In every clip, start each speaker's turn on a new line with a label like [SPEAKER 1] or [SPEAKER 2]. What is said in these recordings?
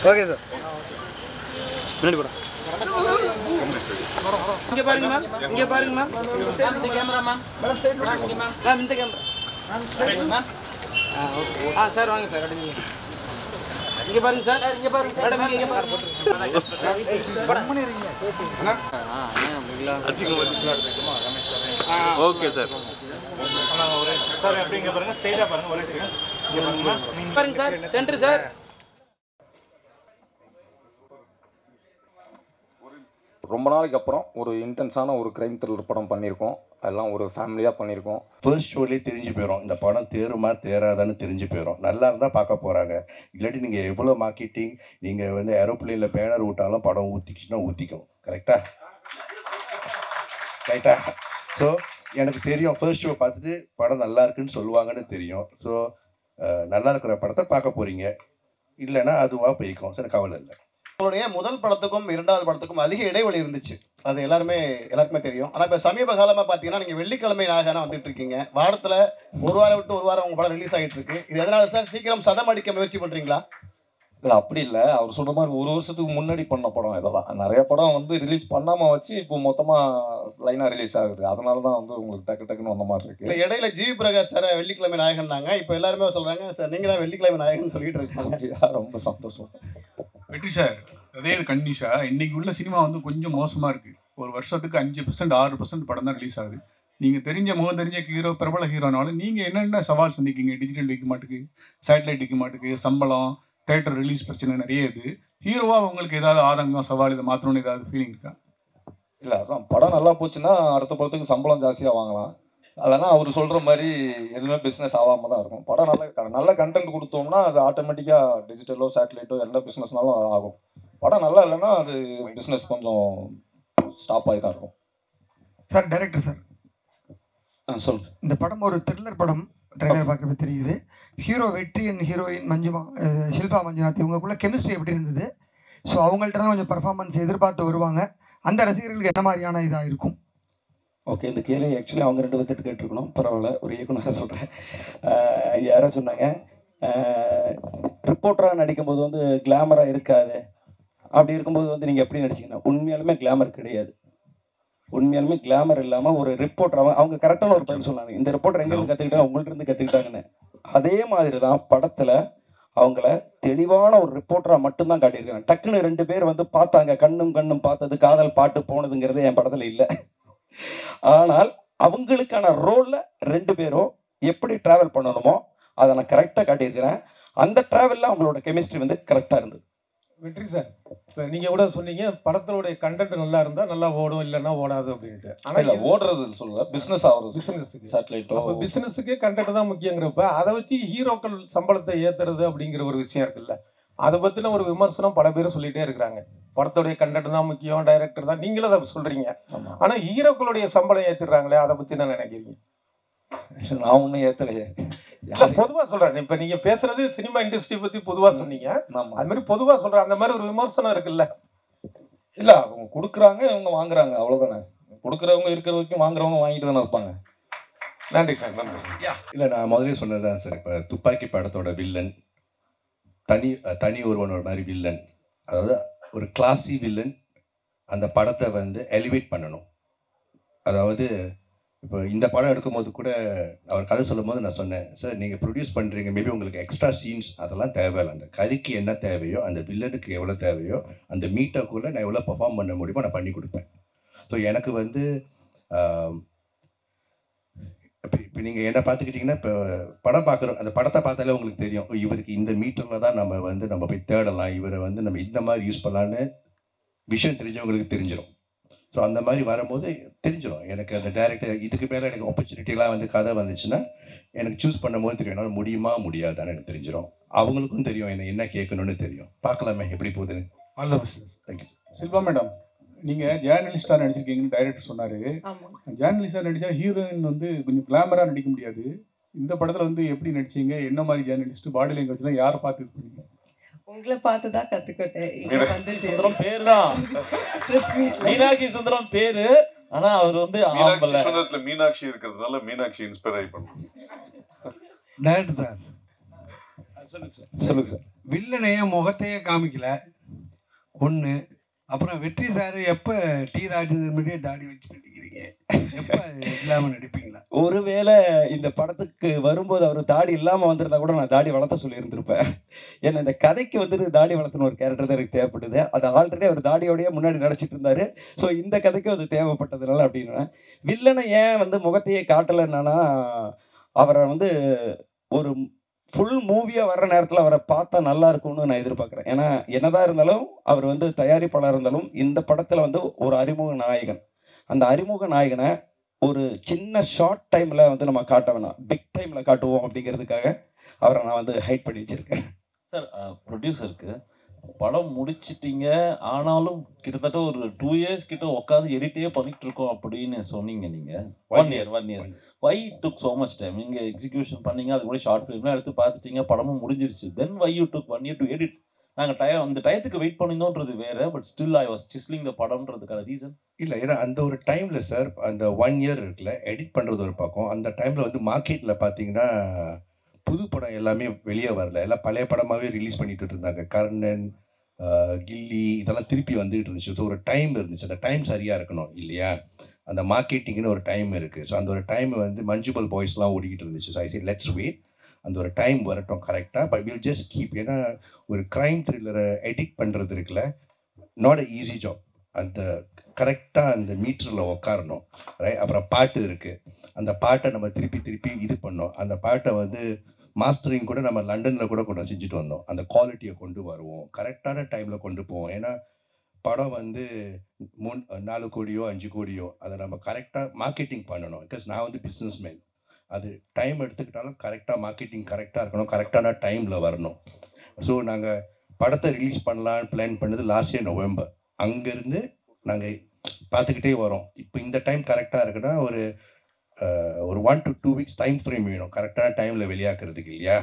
[SPEAKER 1] Okay sir. முன்னாடி போடா. இங்க பாருங்க மேம். இங்க பாருங்க மேம். இந்த camera ma'am. Ma'am straight ma'am. Ma'am இந்த camera. Ma'am straight ma'am. Okay. Sir வாங்க சார் அப்படியே. இங்க பாருங்க சார். இங்க பாருங்க சார். மேடம் இங்க பாருங்க. படம் பண்ணிறீங்க. அண்ணா. அச்சிங்க வந்துச்சுமா Ramesh sir. Okay sir.
[SPEAKER 2] Sir அப்படிங்க பாருங்க ஸ்ட்ரைட்டா பாருங்க ஒரே செகண்ட். இங்க
[SPEAKER 1] பாருங்க சார். Centre sir.
[SPEAKER 3] ரொம்ப நாளைக்கு அப்புறம் ஒரு இன்டென்ஸான ஒரு கிரைம் த்ரில்லர் படம் பண்ணியிருக்கோம். எல்லாம் ஒரு ஃபேமிலியாக பண்ணியிருக்கோம்.
[SPEAKER 4] ஃபர்ஸ்ட் ஷோலேயே தெரிஞ்சு போயிடும் இந்த படம் தேருமா தேராதான்னு தெரிஞ்சு போயிடும். நல்லா இருந்தால் பார்க்க போகிறாங்க. இல்லாட்டி நீங்கள் எவ்வளோ மார்க்கெட்டிங் நீங்கள் வந்து ஏரோப்ளேனில் பேனர் விட்டாலும் படம் ஊற்றிக்கிச்சுன்னா ஊற்றிக்கும். கரெக்டாக ரைட்டா? ஸோ எனக்கு தெரியும் ஃபர்ஸ்ட் ஷோ பார்த்துட்டு படம் நல்லா இருக்குன்னு சொல்லுவாங்கன்னு தெரியும். ஸோ நல்லா இருக்கிற படத்தை பார்க்க போகிறீங்க. இல்லைன்னா அதுவாக போய்க்கும். சார் கவலை இல்லை.
[SPEAKER 5] உங்களுடைய முதல் படத்துக்கும் இரண்டாவது படத்துக்கும் அதிக இடைவெளி இருந்துச்சு. அது எல்லாருக்குமே தெரியும். ஆனால் இப்போ சமீப காலமாக பார்த்தீங்கன்னா நீங்கள் வெள்ளிக்கிழமை நாயகனா வந்துட்டு இருக்கீங்க. வாரத்தில் ஒரு வாரம் விட்டு ஒரு வாரம் உங்கள் படம் ரிலீஸ் ஆகிட்டு இருக்கு. இது எதனால சார் சீக்கிரம் சதம் அடிக்க முயற்சி பண்ணுறீங்களா?
[SPEAKER 3] இல்லை அப்படி இல்லை. அவர் சொல்கிற மாதிரி ஒரு வருஷத்துக்கு முன்னாடி பண்ண படம் இதெல்லாம். நிறைய படம் வந்து ரிலீஸ் பண்ணாமல் வச்சு இப்போ மொத்தமாக லைனாக ரிலீஸ் ஆகுது. அதனால தான் வந்து உங்களுக்கு டக்கு டக்குன்னு வந்த மாதிரி இருக்குது.
[SPEAKER 5] இல்லை இடையில ஜிவி பிரகாஷ் சார் வெள்ளிக்கிழமை நாயகன்னாங்க. இப்போ எல்லாருமே சொல்கிறாங்க சார் நீங்கள் தான் வெள்ளிக்கிழமை நாயகன் சொல்லிட்டு இருக்காங்க.
[SPEAKER 3] ரொம்ப சந்தோஷம்.
[SPEAKER 6] வெற்றி சார், அதே இது கண்டிஷா இன்னைக்கு உள்ள சினிமா வந்து கொஞ்சம் மோசமாக இருக்குது. ஒரு வருஷத்துக்கு 5% 6% படம் தான் ரிலீஸ் ஆகுது. நீங்கள் தெரிஞ்ச முகம் தெரிஞ்ச ஹீரோ பிரபல ஹீரோனாலும் நீங்கள் என்னென்ன சவால் சந்திக்கிங்க? டிஜிட்டல் விற்க மாட்டுக்கு, சேட்டலைட் விற்க மாட்டுக்கு, சம்பளம், தேட்டர் ரிலீஸ் பிரச்சனை நிறைய இது. ஹீரோவாக உங்களுக்கு ஏதாவது ஆதங்கம் சவால் இதை மாற்றணும்னு ஏதாவது ஃபீலிங் இருக்கா?
[SPEAKER 3] இல்லை அதான் படம் நல்லா போச்சுன்னா அடுத்த படத்துக்கு சம்பளம் ஜாஸ்தியாக வாங்கலாம். இல்லைன்னா அவர் சொல்கிற மாதிரி எதுவுமே பிஸ்னஸ் ஆகாமல் தான் இருக்கும். படம் நல்ல கண்டென்ட் கொடுத்தோம்னா அது ஆட்டோமேட்டிக்காக டிஜிட்டலோ சேட்டலைட்டோ எந்த பிஸ்னஸ்னாலும் அது ஆகும். படம் நல்லா இல்லைன்னா அது பிஸ்னஸ் கொஞ்சம் ஸ்டாப் ஆகி தான் இருக்கும்.
[SPEAKER 7] சார் டைரக்டர் சார்
[SPEAKER 3] சொல்லுங்கள்.
[SPEAKER 7] இந்த படம் ஒரு த்ரில்லர் படம். ட்ரெய்லர் பார்க்குறது தெரியுது. ஹீரோ வெற்றி அண்ட் ஹீரோயின் ஷில்பா மஞ்சுநாத் இவங்களுக்குள்ள கெமிஸ்ட்ரி எப்படி இருந்தது? ஸோ அவங்கள்ட்ட தான் கொஞ்சம் பர்ஃபார்மன்ஸ் எதிர்பார்த்து வருவாங்க. அந்த ரசிகர்களுக்கு என்ன மாதிரியான இதாக இருக்கும்?
[SPEAKER 8] ஓகே, இந்த கேள்வி ஆக்சுவலி அவங்க 2 பேர்த்திட்டு கேட்டிருக்கணும். பரவாயில்ல, ஒரு இயக்குனராக சொல்கிறேன். யாரோ சொன்னாங்க ரிப்போர்ட்டராக நடிக்கும்போது வந்து கிளாமராக இருக்காது. அப்படி இருக்கும்போது வந்து நீங்கள் எப்படி நடிச்சிங்கன்னா உண்மையாலுமே கிளாமர் கிடையாது. உண்மையாலுமே கிளாமர் இல்லாமல் ஒரு ரிப்போர்ட்டர் அவங்க கரெக்டான ஒரு பதில் சொன்னாங்க. இந்த ரிப்போர்ட்டர் எங்கேருந்து கற்றுக்கிட்டாங்க, உங்கள்கிட்ட இருந்து கற்றுக்கிட்டாங்கன்னு. அதே மாதிரி தான் படத்தில் அவங்கள தெளிவான ஒரு ரிப்போர்ட்டராக மட்டும்தான் காட்டியிருக்காங்க. டக்குன்னு 2 பேர் வந்து பார்த்தாங்க, கண்ணும் பார்த்தது காதல் பாட்டு போனதுங்கிறது என் படத்தில் இல்லை. ஆனால் அவங்களுக்கான ரோலில் 2 பேரும் எப்படி ட்ராவல் பண்ணணுமோ அதை நான் கரெக்டாக காட்டியிருக்கிறேன். அந்த ட்ராவலில் அவங்களோட கெமிஸ்ட்ரி வந்து கரெக்டாக இருந்தது.
[SPEAKER 9] வெற்றி சார், இப்போ நீங்கள் கூட சொன்னீங்க படத்தோடைய கண்டென்ட் நல்லா இருந்தால் நல்லா ஓடும், இல்லைன்னா ஓடாது அப்படின்ட்டு. ஆனால்
[SPEAKER 3] இல்லை ஓடுறது சொல்லல, பிஸ்னஸ் ஆகுறது.
[SPEAKER 9] பிஸ்னஸுக்கு
[SPEAKER 3] சேட்டலைட்டோ
[SPEAKER 9] பிஸ்னஸுக்கு கண்டென்ட் தான் முக்கியங்கிறப்ப அதை வச்சு ஹீரோக்கள் சம்பளத்தை ஏற்றுறது அப்படிங்கிற ஒரு விஷயம் இருக்குல்ல, அதை பற்றின ஒரு விமர்சனம் பல பேரும் சொல்லிகிட்டே இருக்கிறாங்க. படத்தோடைய கண்டென்ட் தான் முக்கியம், டைரக்டர் தான், நீங்களும் அதை சொல்கிறீங்க. ஆனால் ஹீரோக்களுடைய சம்பளம் ஏற்றிடுறாங்க, அதை பற்றி என்ன நினைக்கிறீங்க?
[SPEAKER 3] நான் ஒன்றும் ஏற்றலையே.
[SPEAKER 9] பொதுவாக சொல்கிறேன். இப்போ நீங்கள் பேசுறது சினிமா இண்டஸ்ட்ரி பற்றி பொதுவாக சொன்னீங்க. அது மாதிரி பொதுவாக சொல்கிறேன், அந்த மாதிரி ஒரு விமர்சனம் இருக்குல்ல.
[SPEAKER 3] இல்லை அவங்க கொடுக்குறாங்க, இவங்க வாங்குறாங்க, அவ்வளோதானே. கொடுக்குறவங்க இருக்கிற வரைக்கும் வாங்குறவங்க வாங்கிட்டு தானே இருப்பாங்க.
[SPEAKER 9] நன்றி சார், நன்றி.
[SPEAKER 4] இல்லை நான் முதலே சொன்னது தான் சார். இப்போ துப்பாக்கி படத்தோட வில்லன் தனி ஒருவனோட மாதிரி வில்லன், அதாவது ஒரு கிளாசி வில்லன். அந்த படத்தை வந்து எலிவேட் பண்ணணும். அதாவது இப்போ இந்த படம் எடுக்கும்போது கூட அவர் கதை சொல்லும் போது நான் சொன்னேன், சார் நீங்கள் ப்ரொடியூஸ் பண்ணுறீங்க, மேபி உங்களுக்கு எக்ஸ்ட்ரா சீன்ஸ் அதெல்லாம் தேவையில்லை. அந்த கதைக்கு என்ன தேவையோ, அந்த வில்லனுக்கு எவ்வளோ தேவையோ, அந்த மீட்டருக்குள்ளே நான் எவ்வளோ பர்ஃபார்ம் பண்ண முடியுமோ நான் பண்ணி கொடுப்பேன். ஸோ எனக்கு வந்து இப்போ நீங்கள் என்ன பார்த்துக்கிட்டிங்கன்னா, இப்போ படம் பார்க்குறோம், அந்த படத்தை பார்த்தாலே உங்களுக்கு தெரியும் இவருக்கு இந்த மீட்டரில் தான் நம்ம போய் தேடலாம், இவரை வந்து நம்ம இந்த மாதிரி யூஸ் பண்ணலான்னு விஷயம் தெரிஞ்சவங்களுக்கு தெரிஞ்சிடும். ஸோ அந்த மாதிரி வரும்போது தெரிஞ்சிடும் எனக்கு அந்த டேரக்டர் இதுக்கு மேலே எனக்கு ஆப்பர்ச்சுனிட்டிலாம் வந்து கதை வந்துச்சுன்னா எனக்கு சூஸ் பண்ணும்போது தெரியும் என்னால் முடியுமா முடியாதான்னு எனக்கு தெரிஞ்சிடும். அவங்களுக்கும் தெரியும் என்ன கேட்கணும்னு தெரியும். பார்க்கலாமே எப்படி போகுதுன்னு.
[SPEAKER 6] All the best.
[SPEAKER 4] Thank you.
[SPEAKER 6] Silva madam, நீங்கள் ஜேர்னலிஸ்டாக நடிச்சிருக்கீங்கன்னு டைரக்டர் சொன்னார். ஜேர்னலிஸ்டாக நடித்தா ஹீரோயின் வந்து கொஞ்சம் கிளாமராக நடிக்க முடியாது. இந்த படத்தில் வந்து எப்படி நடிச்சீங்க? என்ன மாதிரி ஜேர்னலிஸ்ட்? பாடி லாங்குவேஜ்லாம் யாரை பார்த்து இது பண்ணீங்க?
[SPEAKER 10] உங்களை பார்த்து தான் கற்றுக்கிட்டேன்.
[SPEAKER 1] சுந்தரம் பேர் தான், மீனாட்சி சுந்தரம் பேரு. ஆனா அவர் வந்து
[SPEAKER 11] மீனாட்சி சுந்தரத்துல மீனாட்சி இருக்கிறதுனால மீனாட்சி இன்ஸ்பயர் ஆகி பண்ணுவோம்.
[SPEAKER 7] டைரக்டர் சார்,
[SPEAKER 8] சொல்லுங்க சார்.
[SPEAKER 11] வில்லனைய முகத்தையே காமிக்கல ஒன்று. அப்புறம் வெற்றி சார் எப்போ டி ராஜேந்திரன் மாதிரியே தாடி வச்சு நடிக்கிறீங்க? எப்போ இல்லாமல் நடிப்பீங்களா?
[SPEAKER 8] ஒருவேளை இந்த படத்துக்கு வரும்போது அவர் தாடி இல்லாமல் வந்திருந்தா கூட நான் தாடி வளர்த்த சொல்லியிருந்திருப்பேன். ஏன்னா இந்த கதைக்கு வந்துட்டு தாடி வளர்த்துன ஒரு கேரக்டர் தான் எனக்கு தேவைப்படுது. அது ஆல்ரெடி அவர் தாடியோடய முன்னாடி நடிச்சிட்டு இருந்தாரு. ஸோ இந்த கதைக்கும் அது தேவைப்பட்டதுனால அப்படின்னு. வில்லனை ஏன் வந்து முகத்தையே காட்டலைன்னா, அவரை வந்து ஒரு ஃபுல் மூவியாக வர்ற நேரத்தில் அவரை பார்த்தா நல்லா இருக்கும்னு நான் எதிர்பார்க்குறேன். ஏன்னா என்னதான் இருந்தாலும் அவர் வந்து தயாரிப்பாளர் இருந்தாலும் இந்த படத்தில் வந்து ஒரு அறிமுக நாயகன். அந்த அறிமுக நாயகனை ஒரு சின்ன ஷார்ட் டைமில் வந்து நம்ம காட்ட வேணாம், பிக் டைமில் காட்டுவோம் அப்படிங்கிறதுக்காக அவரை நான் வந்து ஹைட் பண்ணி வச்சுருக்கேன்.
[SPEAKER 12] சார் ப்ரொடியூசருக்கு படம் முடிச்சிட்டிங்க, ஆனாலும் கிட்டத்தட்ட ஒரு 2 years கிட்ட உட்காந்து எடிட்டே பண்ணிட்டு இருக்கோம் அப்படின்னு சொன்னீங்க. நீங்கள் 1 year why took so much time? நீங்கள் எக்ஸிக்யூஷன் பண்ணீங்க, அது கூட ஷார்ட் ஃபிலிம்லாம் எடுத்து பார்த்துட்டீங்க, படமும் முடிஞ்சிருச்சு. Then why you took 1 year to edit? நாங்கள் அந்த டயத்துக்கு வெயிட் பண்ணியிருந்தோன்றது வேறு, but still I was sizzling the படம்ன்றதுக்கான ரீசன்
[SPEAKER 4] இல்லை. ஏன்னா அந்த ஒரு டைமில் சார் அந்த 1 year இருக்குல்ல, எடிட் பண்ணுறது ஒரு பக்கம். அந்த டைமில் வந்து மார்க்கெட்டில் பார்த்தீங்கன்னா புது படம் எல்லாமே வெளியே வரல, எல்லாம் பழைய படமாகவே ரிலீஸ் பண்ணிட்டு இருந்தாங்க. கர்ணன், கில்லி இதெல்லாம் திருப்பி வந்துகிட்டு இருந்துச்சு. ஸோ ஒரு டைம் இருந்துச்சு, அந்த டைம் சரியாக இருக்கணும் இல்லையா? அந்த மார்க்கெட்டிங்னு ஒரு டைம் இருக்குது. ஸோ அந்த ஒரு டைம் வந்து மஞ்சுபல் பாய்ஸ்லாம் ஓடிக்கிட்டு இருந்துச்சு. So I say let's wait, அந்த ஒரு டைம் வரட்டும் கரெக்டாக. But will just keep. ஏன்னா ஒரு க்ரைம் த்ரில்லரை எடிட் பண்ணுறது இருக்குல்ல, நாட் அ ஈஸி ஜாப். அந்த கரெக்டாக அந்த மீட்டரில் உட்காரணும், ரைட்? அப்புறம் பாட்டு இருக்குது, அந்த பாட்டை நம்ம திருப்பி திருப்பி இது பண்ணோம். அந்த பாட்டை வந்து மாஸ்டரிங் கூட நம்ம லண்டனில் கூட கொண்டு செஞ்சுட்டு வந்தோம். அந்த குவாலிட்டியை கொண்டு வருவோம், கரெக்டான டைமில் கொண்டு போவோம். ஏன்னா படம் வந்து 4 கோடியோ 5 கோடியோ அதை நம்ம கரெக்டாக மார்க்கெட்டிங் பண்ணணும். பிகாஸ் நான் வந்து பிஸ்னஸ் மேன். அது டைம் எடுத்துக்கிட்டாலும் கரெக்டாக மார்க்கெட்டிங் கரெக்டாக இருக்கணும், கரெக்டான டைமில் வரணும். ஸோ நாங்கள் படத்தை ரிலீஸ் பண்ணலான்னு பிளான் பண்ணது லாஸ்ட் இயர் நவம்பர். அங்கேருந்து நாங்கள் பார்த்துக்கிட்டே வரோம். இப்போ இந்த டைம் கரெக்டாக இருக்குன்னா ஒரு 1 to 2 weeks டைம் ஃப்ரேம் வேணும் கரெக்டான டைமில் வெளியாக்குறதுக்கு இல்லையா?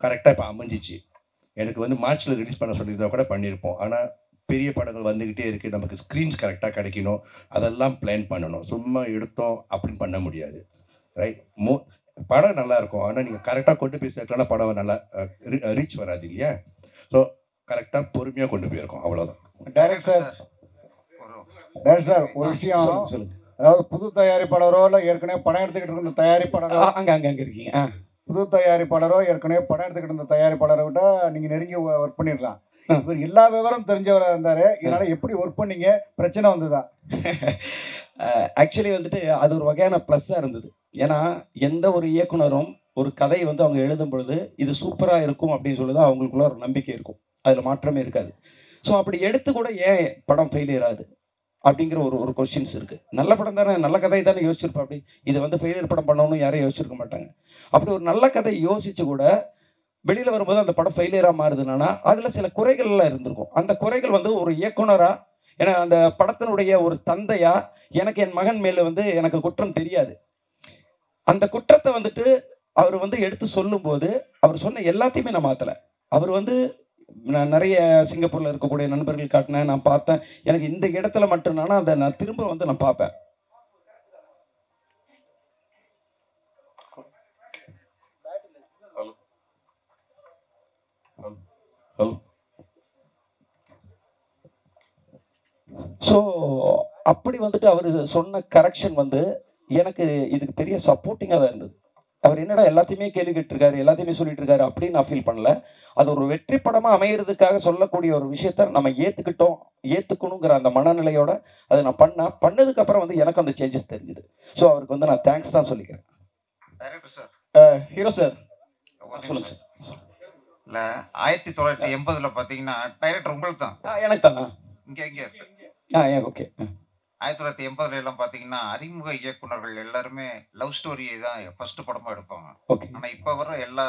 [SPEAKER 4] கரெக்டாக இப்போ அமைஞ்சிச்சு. எனக்கு வந்து மார்ச்சில் ரிலீஸ் பண்ண சொல்லியிருந்தா கூட பண்ணியிருப்போம். ஆனால் பெரிய படங்கள் வந்துக்கிட்டே இருக்குது, நமக்கு ஸ்க்ரீன்ஸ் கரெக்டாக கிடைக்கணும், அதெல்லாம் பிளான் பண்ணணும். சும்மா எடுத்தோம் அப்படின்னு பண்ண முடியாது, ரைட்? படம் நல்லாயிருக்கும், ஆனால் நீங்கள் கரெக்டாக கொண்டு போய் சேர்க்கலன்னா படம் நல்லா ரீச் வராது இல்லையா? ஸோ கரெக்டாக பொறுமையாக கொண்டு போயிருக்கோம், அவ்வளோதான்.
[SPEAKER 13] டைரக்ட் சார் ஒரு விஷயம்
[SPEAKER 8] சொல்லுங்க.
[SPEAKER 13] அதாவது புது தயாரிப்பாளரோ இல்லை ஏற்கனவே படம் எடுத்துக்கிட்டு இருந்த தயாரிப்பாளரோ,
[SPEAKER 8] அங்கே இருக்கீங்க,
[SPEAKER 13] புது தயாரிப்பாளரோ ஏற்கனவே படம் எடுத்துக்கிட்டு இருந்த தயாரிப்பாளரை விட நீங்கள் நெருங்கி ஒர்க் பண்ணிடலாம். இவர் எல்லா விவரம் தெரிஞ்சவராக இருந்தார், இதனால் எப்படி ஒர்க் பண்ணீங்க? பிரச்சனை வந்ததா?
[SPEAKER 8] ஆக்சுவலி வந்துட்டு அது ஒரு வகையான ப்ளஸ்ஸாக இருந்தது. ஏன்னா எந்த ஒரு இயக்குனரும் ஒரு கதை வந்து அவங்க எழுதும் பொழுது இது சூப்பராக இருக்கும் அப்படின்னு சொல்லி தான் அவங்களுக்குள்ள ஒரு நம்பிக்கை இருக்கும், அதில் மாற்றமே இருக்காது. ஸோ அப்படி எடுத்து கூட ஏன் படம் ஃபெயிலியர் ஆகுது அப்படிங்கிற ஒரு கொஸ்டின்ஸ் இருக்குது. நல்ல படம் தானே, நல்ல கதை தானே யோசிச்சிருப்பா. அப்படி இது வந்து ஃபெயிலியர் படம் பண்ணணும்னு யாரும் யோசிச்சிருக்க மாட்டாங்க. அப்படி ஒரு நல்ல கதை யோசிச்சு கூட வெளியில் வரும்போது அந்த படம் ஃபெயிலியராக மாறுதுன்னா அதில் சில குறைகள்லாம் இருந்திருக்கும். அந்த குறைகள் வந்து ஒரு இயக்குனராக, ஏன்னா அந்த படத்தினுடைய ஒரு தந்தையா எனக்கு என் மகன் மேலே வந்து எனக்கு குற்றம் தெரியாது. அந்த குற்றத்தை வந்துட்டு அவர் வந்து எடுத்து சொல்லும்போது அவர் சொன்ன எல்லாத்தையுமே நான் மாற்றலை. அவர் வந்து நான் நிறைய சிங்கப்பூரில் இருக்கக்கூடிய நண்பர்கள் காட்டினேன், நான் பார்த்தேன். எனக்கு இந்த இடத்துல மட்டும்தானா அதை நான் திரும்ப வந்து நான் பார்ப்பேன். ஸோ அப்படி வந்துட்டு அவர் சொன்ன கரெக்ஷன் வந்து எனக்கு இதுக்கு பெரிய சப்போர்ட்டிங்காக தான் இருந்தது. அவர் என்னடா எல்லாத்தையுமே கேள்வி கேட்டிருக்காரு, எல்லாத்தையுமே சொல்லிட்டு இருக்காரு அப்படின்னு நான் ஃபீல் பண்ணல. அது ஒரு வெற்றி படமாக அமைகிறதுக்காக சொல்லக்கூடிய ஒரு விஷயத்த நம்ம ஏற்றுக்கணுங்கிற அந்த மனநிலையோட அதை நான் பண்ணதுக்கப்புறம் வந்து எனக்கு அந்த சேஞ்சஸ் தெரிஞ்சுது. ஸோ அவருக்கு வந்து நான் தேங்க்ஸ் தான் சொல்லிக்கிறேன்.
[SPEAKER 14] டைரக்டர் சார்,
[SPEAKER 5] ஹீரோ சார்
[SPEAKER 8] சொல்லுங்க சார்.
[SPEAKER 14] இல்லை 1980 பார்த்தீங்கன்னா டைரக்டர் உங்களுக்கு தான்?
[SPEAKER 8] எனக்கு தானா?
[SPEAKER 14] இங்கே
[SPEAKER 8] ஓகே.
[SPEAKER 14] 1980 எல்லாம் பார்த்தீங்கன்னா அறிமுக இயக்குனர்கள் எல்லாருமே லவ் ஸ்டோரியை தான் ஃபர்ஸ்ட் படமாக எடுப்பாங்க. ஆனால் இப்போ வர எல்லா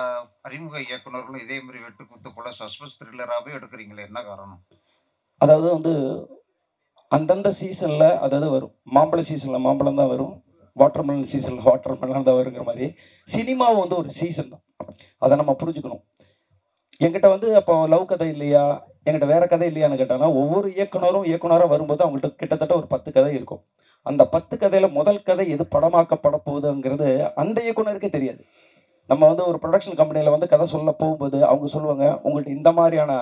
[SPEAKER 14] அறிமுக இயக்குனர்களும் இதே மாதிரி வெட்டு குத்து போல சஸ்பென்ஸ் த்ரில்லராகவே எடுக்கிறீங்களே, என்ன காரணம்?
[SPEAKER 8] அதாவது வந்து அந்தந்த சீசனில் அதாவது வரும். மாம்பழ சீசனில் மாம்பழம் தான் வரும், வாட்டர்மெலன் சீசனில் வாட்டர்மெலன் தான் வருங்கிற மாதிரி சினிமாவும் வந்து ஒரு சீசன் தான். அதை நம்ம புரிஞ்சுக்கணும். என்கிட்ட வந்து அப்போ லவ் கதை இல்லையா, என்கிட்ட வேற கதை இல்லையான்னு கேட்டாங்கன்னா ஒவ்வொரு இயக்குனராக வரும்போது அவங்கள்ட்ட கிட்டத்தட்ட ஒரு 10 கதை இருக்கும். அந்த 10 கதையில் முதல் கதை எது படமாக்கப்பட போகுதுங்கிறது அந்த இயக்குனருக்கே தெரியாது. நம்ம வந்து ஒரு ப்ரொடக்ஷன் கம்பெனியில் வந்து கதை சொல்ல போகும்போது அவங்க சொல்லுவாங்க உங்கள்கிட்ட இந்த மாதிரியான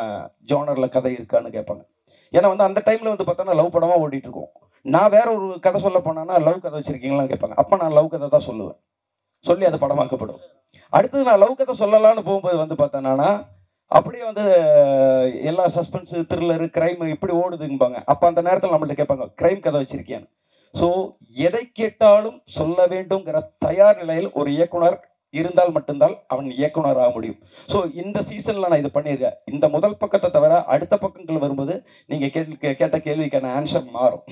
[SPEAKER 8] ஜானரில் கதை இருக்கான்னு கேட்பாங்க. ஏன்னா வந்து அந்த டைமில் வந்து பார்த்தோன்னா லவ் படமாக ஓடிட்டு இருக்கும். நான் வேற ஒரு கதை சொல்ல போனேன்னா லவ் கதை வச்சுருக்கீங்களான்னு கேட்பாங்க. அப்போ நான் லவ் கதை தான் சொல்லுவேன், சொல்லி அது படமாக்கப்படும். அடுத்தது நான் லவ் கதை சொல்லலான்னு போகும்போது வந்து பார்த்தேன்னா அப்படியே வந்து எல்லா சஸ்பென்ஸு, த்ரில்லரு, கிரைம் இப்படி ஓடுதுங்கப்பாங்க. அப்போ அந்த நேரத்தில் நம்மள்ட்ட கேட்பாங்க கிரைம் கதை வச்சிருக்கேன்னு. ஸோ எதை கேட்டாலும் சொல்ல வேண்டுங்கிற தயார் நிலையில் ஒரு இயக்குனர் இருந்தால் மட்டும்தான் அவன் இயக்குனர் ஆக முடியும். ஸோ இந்த சீசனில் நான் இது பண்ணியிருக்கேன். இந்த முதல் பக்கத்தை தவிர அடுத்த பக்கங்கள் வரும்போது நீங்கள் கேட்ட கேள்விக்கான ஆன்சர் மாறும்.